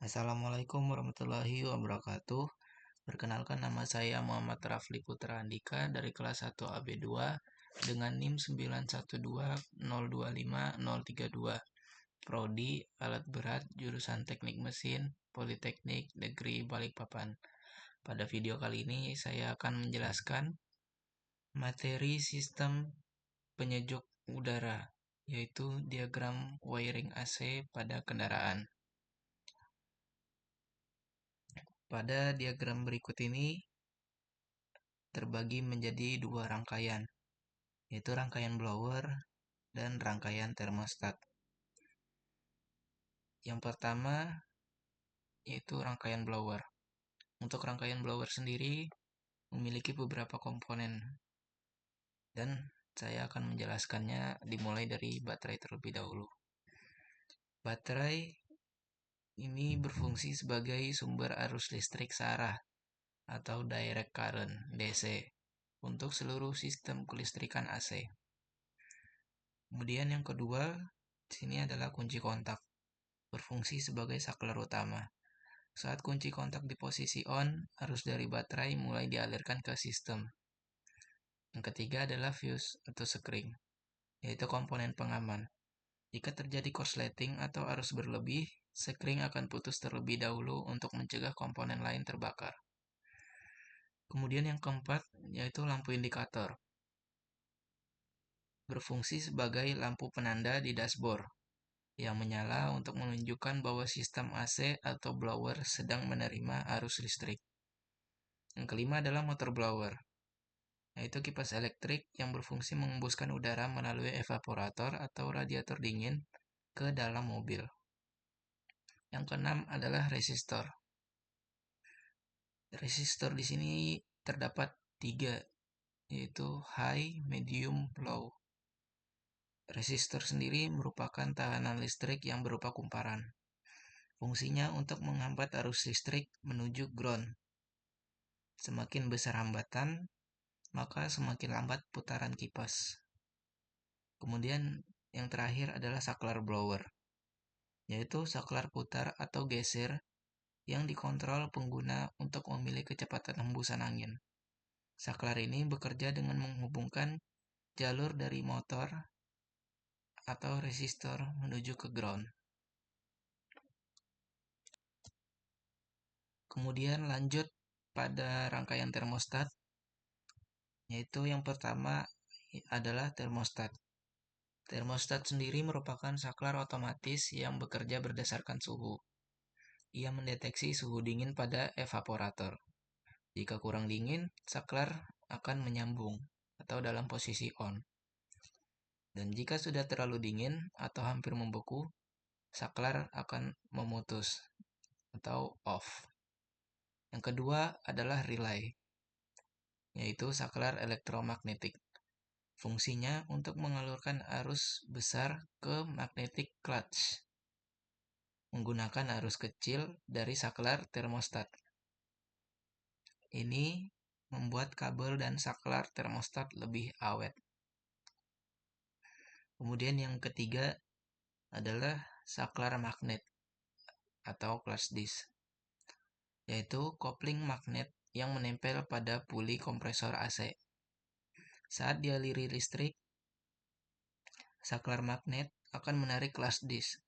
Assalamualaikum warahmatullahi wabarakatuh. Perkenalkan, nama saya Muhammad Rafli Putra Andika dari kelas 1 AB2 dengan NIM 912025032, Prodi Alat Berat, jurusan Teknik Mesin, Politeknik Negeri Balikpapan. Pada video kali ini saya akan menjelaskan materi sistem penyejuk udara, yaitu diagram wiring AC pada kendaraan. Pada diagram berikut ini terbagi menjadi dua rangkaian, yaitu rangkaian blower dan rangkaian termostat. Yang pertama yaitu rangkaian blower. Untuk rangkaian blower sendiri memiliki beberapa komponen, dan saya akan menjelaskannya dimulai dari baterai terlebih dahulu. Baterai ini berfungsi sebagai sumber arus listrik searah atau direct current DC untuk seluruh sistem kelistrikan AC. Kemudian yang kedua, sini adalah kunci kontak, berfungsi sebagai saklar utama. Saat kunci kontak di posisi on, arus dari baterai mulai dialirkan ke sistem. Yang ketiga adalah fuse atau sekring, yaitu komponen pengaman. Jika terjadi korsleting atau arus berlebih, sekring akan putus terlebih dahulu untuk mencegah komponen lain terbakar. Kemudian yang keempat, yaitu lampu indikator, berfungsi sebagai lampu penanda di dashboard yang menyala untuk menunjukkan bahwa sistem AC atau blower sedang menerima arus listrik. Yang kelima adalah motor blower, yaitu kipas elektrik yang berfungsi mengembuskan udara melalui evaporator atau radiator dingin ke dalam mobil. Yang keenam adalah resistor. Resistor di sini terdapat tiga, yaitu high, medium, low. Resistor sendiri merupakan tahanan listrik yang berupa kumparan. Fungsinya untuk menghambat arus listrik menuju ground. Semakin besar hambatan, maka semakin lambat putaran kipas. Kemudian yang terakhir adalah saklar blower, yaitu saklar putar atau geser yang dikontrol pengguna untuk memilih kecepatan hembusan angin. Saklar ini bekerja dengan menghubungkan jalur dari motor atau resistor menuju ke ground. Kemudian lanjut pada rangkaian termostat, yaitu yang pertama adalah termostat. Termostat sendiri merupakan saklar otomatis yang bekerja berdasarkan suhu. Ia mendeteksi suhu dingin pada evaporator. Jika kurang dingin, saklar akan menyambung atau dalam posisi on. Dan jika sudah terlalu dingin atau hampir membeku, saklar akan memutus atau off. Yang kedua adalah relay, yaitu saklar elektromagnetik. Fungsinya untuk mengalurkan arus besar ke magnetic clutch menggunakan arus kecil dari saklar termostat. Ini membuat kabel dan saklar termostat lebih awet. Kemudian yang ketiga adalah saklar magnet atau clutch disc, yaitu kopling magnet yang menempel pada puli kompresor AC. Saat dialiri listrik, saklar magnet akan menarik clutch disc,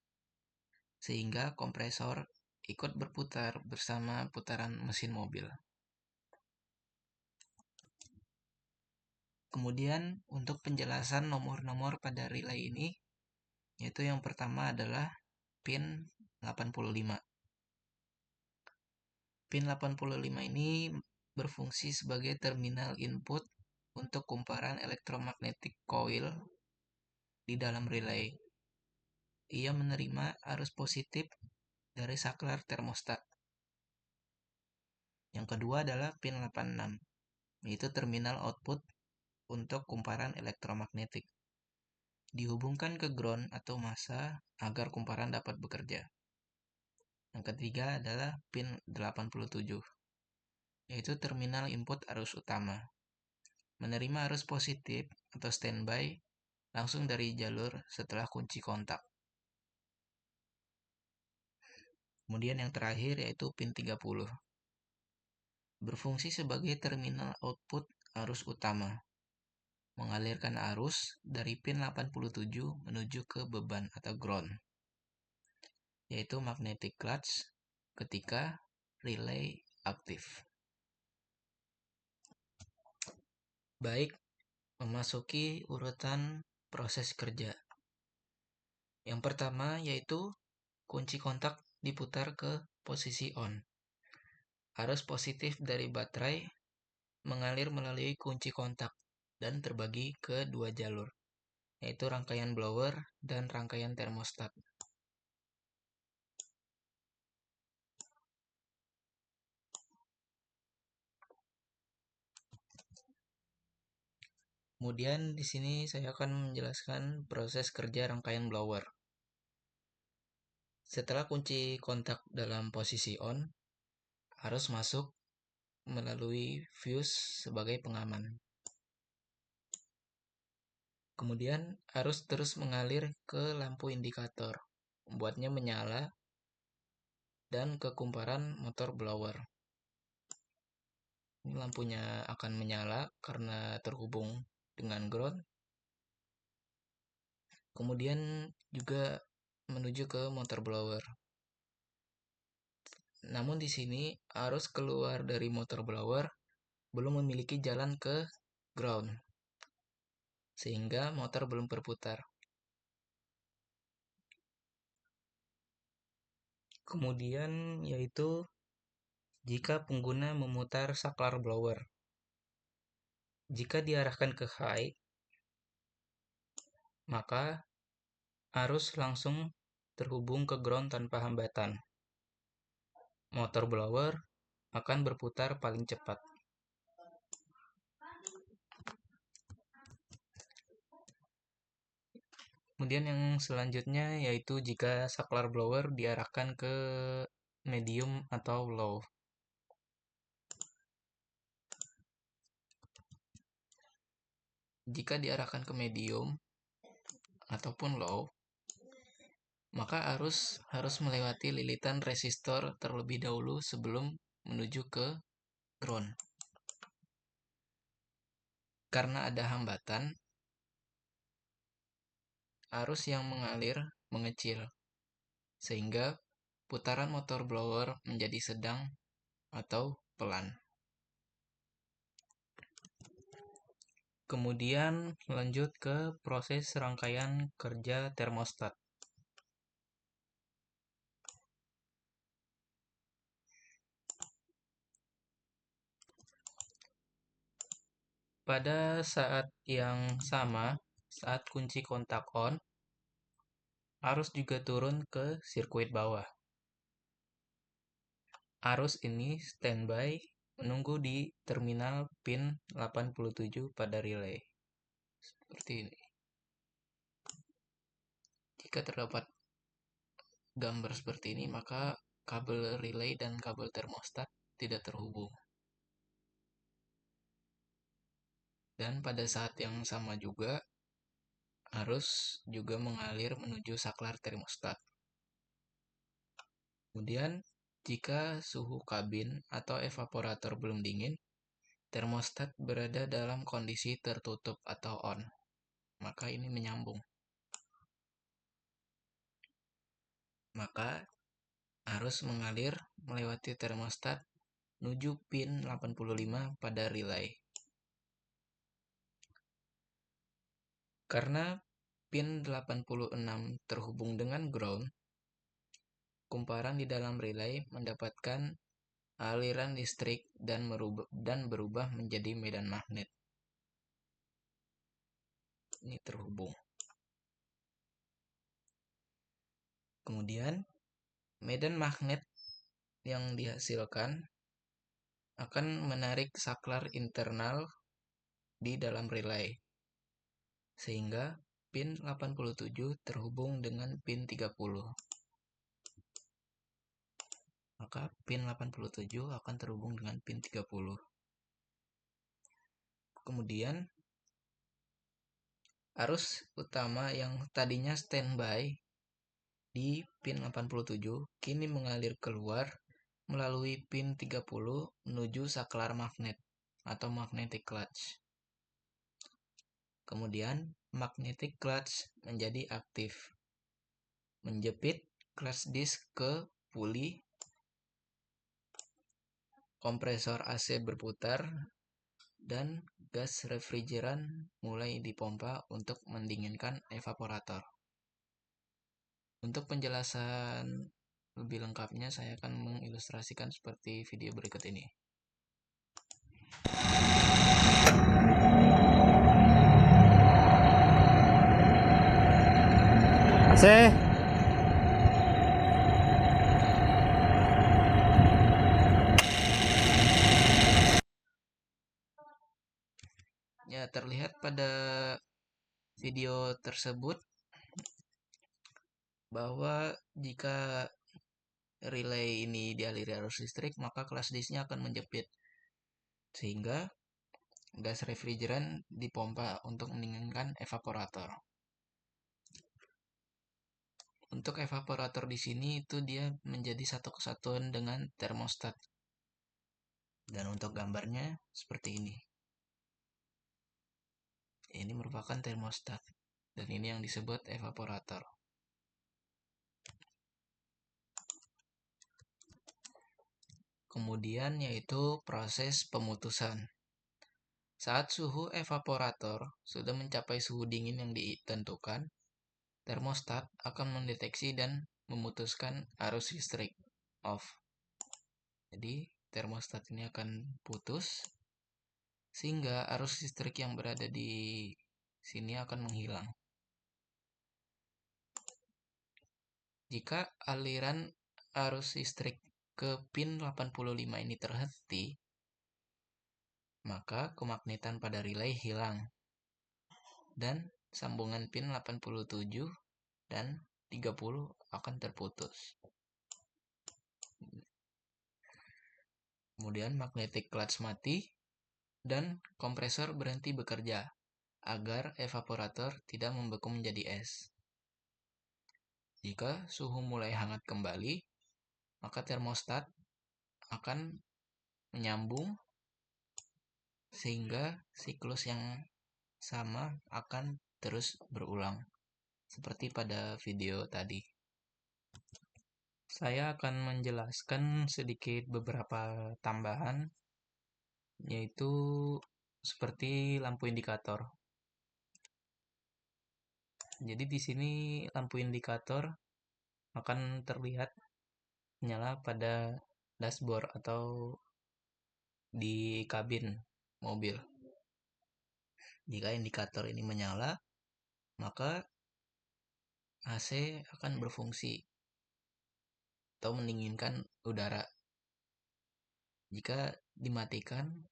sehingga kompresor ikut berputar bersama putaran mesin mobil. Kemudian untuk penjelasan nomor-nomor pada relay ini, yaitu yang pertama adalah pin 85. Pin 85 ini berfungsi sebagai terminal input untuk kumparan elektromagnetic coil di dalam relay. Ia menerima arus positif dari saklar termostat. Yang kedua adalah pin 86, yaitu terminal output untuk kumparan elektromagnetik. Dihubungkan ke ground atau massa agar kumparan dapat bekerja. Yang ketiga adalah pin 87, yaitu terminal input arus utama. Menerima arus positif atau standby langsung dari jalur setelah kunci kontak. Kemudian yang terakhir yaitu pin 30. Berfungsi sebagai terminal output arus utama, mengalirkan arus dari pin 87 menuju ke beban atau ground, yaitu magnetic clutch ketika relay aktif. Baik, memasuki urutan proses kerja. Yang pertama yaitu kunci kontak diputar ke posisi on. Arus positif dari baterai mengalir melalui kunci kontak dan terbagi ke dua jalur, yaitu rangkaian blower dan rangkaian termostat. Kemudian di sini saya akan menjelaskan proses kerja rangkaian blower. Setelah kunci kontak dalam posisi on, arus masuk melalui fuse sebagai pengaman. Kemudian arus terus mengalir ke lampu indikator, membuatnya menyala, dan ke kumparan motor blower. Ini lampunya akan menyala karena terhubung dengan ground. Kemudian juga menuju ke motor blower. Namun di sini arus keluar dari motor blower belum memiliki jalan ke ground, sehingga motor belum berputar. Kemudian yaitu jika pengguna memutar saklar blower. Jika diarahkan ke high, maka arus langsung terhubung ke ground tanpa hambatan. Motor blower akan berputar paling cepat. Kemudian yang selanjutnya yaitu jika saklar blower diarahkan ke medium atau low. Jika diarahkan ke medium ataupun low, maka arus harus melewati lilitan resistor terlebih dahulu sebelum menuju ke ground. Karena ada hambatan, arus yang mengalir mengecil, sehingga putaran motor blower menjadi sedang atau pelan. Kemudian lanjut ke proses rangkaian kerja termostat. Pada saat yang sama, saat kunci kontak on, arus juga turun ke sirkuit bawah. Arus ini standby menunggu di terminal pin 87 pada relay. Seperti ini. Jika terdapat gambar seperti ini, maka kabel relay dan kabel termostat tidak terhubung. Dan pada saat yang sama juga, arus juga mengalir menuju saklar termostat. Kemudian, jika suhu kabin atau evaporator belum dingin, termostat berada dalam kondisi tertutup atau on, maka ini menyambung. Maka arus mengalir melewati termostat menuju pin 85 pada relay. Karena pin 86 terhubung dengan ground, kumparan di dalam relay mendapatkan aliran listrik dan berubah menjadi medan magnet. Ini terhubung. Kemudian, medan magnet yang dihasilkan akan menarik saklar internal di dalam relay, sehingga pin 87 terhubung dengan pin 30. Maka pin 87 akan terhubung dengan pin 30. Kemudian, arus utama yang tadinya standby di pin 87 kini mengalir keluar melalui pin 30 menuju saklar magnet atau magnetic clutch. Kemudian magnetic clutch menjadi aktif, menjepit clutch disk ke puli, kompresor AC berputar, dan gas refrigeran mulai dipompa untuk mendinginkan evaporator. Untuk penjelasan lebih lengkapnya, saya akan mengilustrasikan seperti video berikut ini. Ya, terlihat pada video tersebut bahwa jika relay ini dialiri arus listrik, maka kelas disknya akan menjepit, sehingga gas refrigeran dipompa untuk mendinginkan evaporator. Untuk evaporator di sini itu dia menjadi satu kesatuan dengan termostat. Dan untuk gambarnya seperti ini. Ini merupakan termostat. Dan ini yang disebut evaporator. Kemudian yaitu proses pemutusan. Saat suhu evaporator sudah mencapai suhu dingin yang ditentukan, termostat akan mendeteksi dan memutuskan arus listrik off. Jadi termostat ini akan putus sehingga arus listrik yang berada di sini akan menghilang. Jika aliran arus listrik ke pin 85 ini terhenti, maka kemagnetan pada relay hilang dan sambungan pin 87 dan 30 akan terputus. Kemudian magnetic clutch mati dan kompresor berhenti bekerja agar evaporator tidak membeku menjadi es. Jika suhu mulai hangat kembali, maka termostat akan menyambung sehingga siklus yang sama akan terus berulang seperti pada video tadi. Saya akan menjelaskan sedikit beberapa tambahan, yaitu seperti lampu indikator. Jadi di sini lampu indikator akan terlihat menyala pada dashboard atau di kabin mobil. Jika indikator ini menyala, maka AC akan berfungsi atau mendinginkan udara. Jika dimatikan,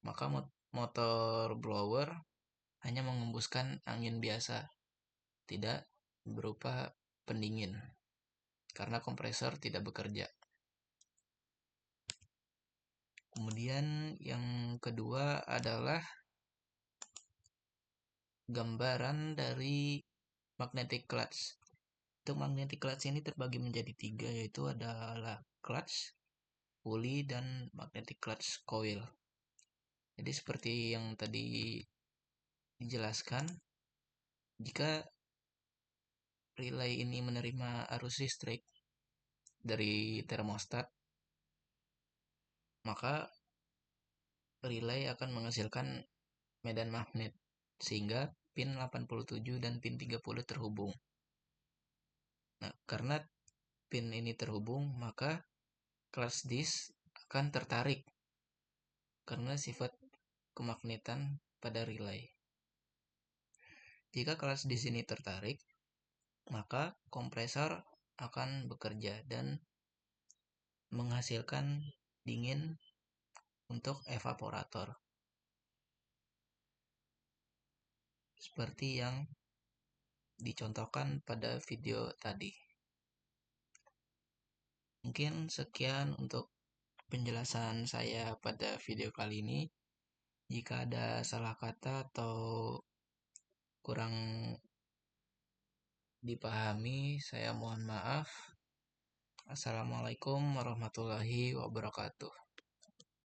maka motor blower hanya mengembuskan angin biasa, tidak berupa pendingin, karena kompresor tidak bekerja. Kemudian yang kedua adalah gambaran dari magnetic clutch. Untuk magnetic clutch ini terbagi menjadi 3, yaitu adalah clutch, pulley, dan magnetic clutch coil. Jadi seperti yang tadi dijelaskan, jika relay ini menerima arus listrik dari termostat, maka relay akan menghasilkan medan magnet sehingga pin 87 dan pin 30 terhubung. Nah, karena pin ini terhubung, maka clutch disk akan tertarik karena sifat kemagnetan pada relay. Jika clutch disk ini tertarik, maka kompresor akan bekerja dan menghasilkan dingin untuk evaporator. Seperti yang dicontohkan pada video tadi. Mungkin sekian untuk penjelasan saya pada video kali ini. Jika ada salah kata atau kurang dipahami, saya mohon maaf. Assalamualaikum warahmatullahi wabarakatuh.